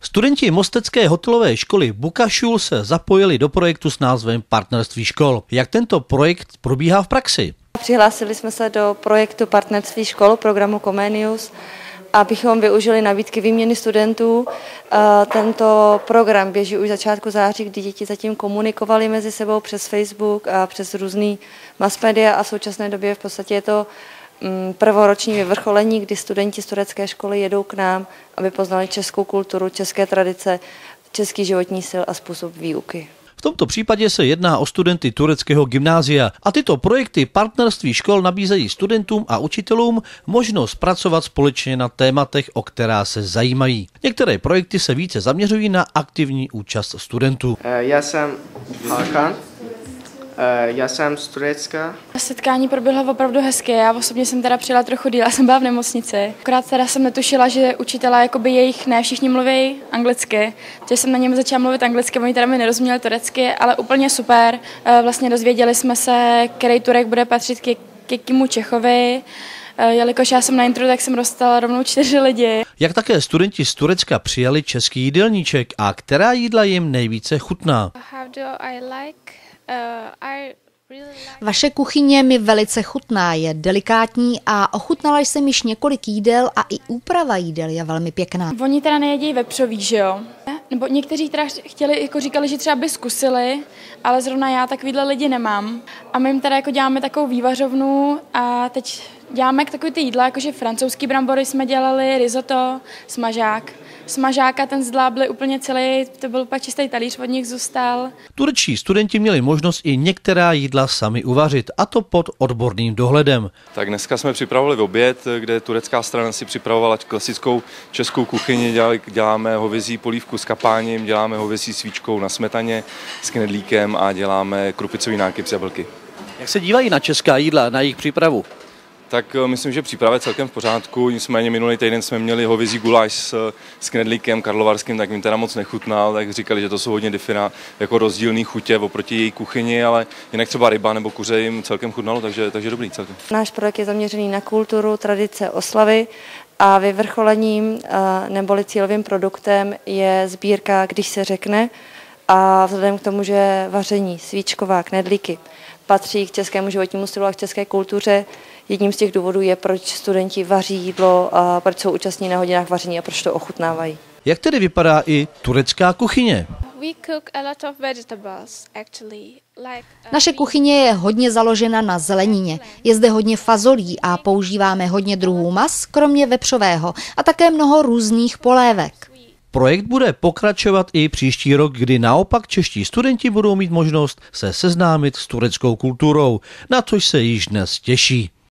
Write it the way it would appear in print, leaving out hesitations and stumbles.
Studenti mostecké hotelové školy Bukašul se zapojili do projektu s názvem Partnerství škol. Jak tento projekt probíhá v praxi? Přihlásili jsme se do projektu Partnerství škol, programu Comenius, abychom využili nabídky výměny studentů. Tento program běží už začátku září, kdy děti zatím komunikovaly mezi sebou přes Facebook a přes různý mass media a v současné době v podstatě je to prvoroční vyvrcholení, kdy studenti z turecké školy jedou k nám, aby poznali českou kulturu, české tradice, český životní styl a způsob výuky. V tomto případě se jedná o studenty tureckého gymnázia a tyto projekty Partnerství škol nabízejí studentům a učitelům možnost pracovat společně na tématech, o která se zajímají. Některé projekty se více zaměřují na aktivní účast studentů. Já jsem Hakan. Já jsem z Turecka. Setkání proběhlo opravdu hezky. Já osobně jsem teda přijela trochu díl, já jsem byla v nemocnici. Akorát teda jsem netušila, že učitelé, jakoby jejich ne všichni mluví anglicky. Takže jsem na něm začala mluvit anglicky, oni teda mi nerozuměli turecky, ale úplně super. Vlastně dozvěděli jsme se, který Turek bude patřit k jakému Čechovi. Jelikož já jsem na intro, tak jsem dostala rovnou 4 lidi. Jak také studenti z Turecka přijali český jídelníček a která jídla jim nejvíce chutná? Vaše kuchyně mi velice chutná, je delikátní a ochutnala jsem již několik jídel a i úprava jídel je velmi pěkná. Oni teda nejedí vepřový, že jo? Nebo někteří teda chtěli, jako říkali, že třeba by zkusili, ale zrovna já takovýhle lidi nemám. A my jim teda jako děláme takovou vývařovnu a teď děláme takový ty jídla, jakože francouzský brambory jsme dělali, risotto, smažák. Smažáka ten zdlábli úplně celý, to byl úplně čistý talíř, od nich zůstal. Turečtí studenti měli možnost i některá jídla sami uvařit, a to pod odborným dohledem. Tak dneska jsme připravili oběd, kde turecká strana si připravovala klasickou českou kuchyni, děláme hovězí polívku s kapáním, děláme hovězí svíčkou na smetaně s knedlíkem a děláme krupicový nákyp z jablky. Jak se dívají na česká jídla, na jejich přípravu? Tak myslím, že příprava je celkem v pořádku, nicméně minulý týden jsme měli hovězí guláš s knedlíkem karlovarským, tak jim teda moc nechutnal, tak říkali, že to jsou hodně jako rozdílný chutě oproti její kuchyni, ale jinak třeba ryba nebo kuře jim celkem chutnalo, takže dobrý celkem. Náš projekt je zaměřený na kulturu, tradice, oslavy a vyvrcholením neboli cílovým produktem je sbírka Když se řekne a vzhledem k tomu, že vaření, svíčková, knedlíky patří k českému životnímu stylu a k české kultuře. Jedním z těch důvodů je, proč studenti vaří jídlo a proč jsou účastní na hodinách vaření a proč to ochutnávají. Jak tedy vypadá i turecká kuchyně? Naše kuchyně je hodně založena na zelenině. Je zde hodně fazolí a používáme hodně druhů mas, kromě vepřového, a také mnoho různých polévek. Projekt bude pokračovat i příští rok, kdy naopak čeští studenti budou mít možnost se seznámit s tureckou kulturou, na což se již dnes těší.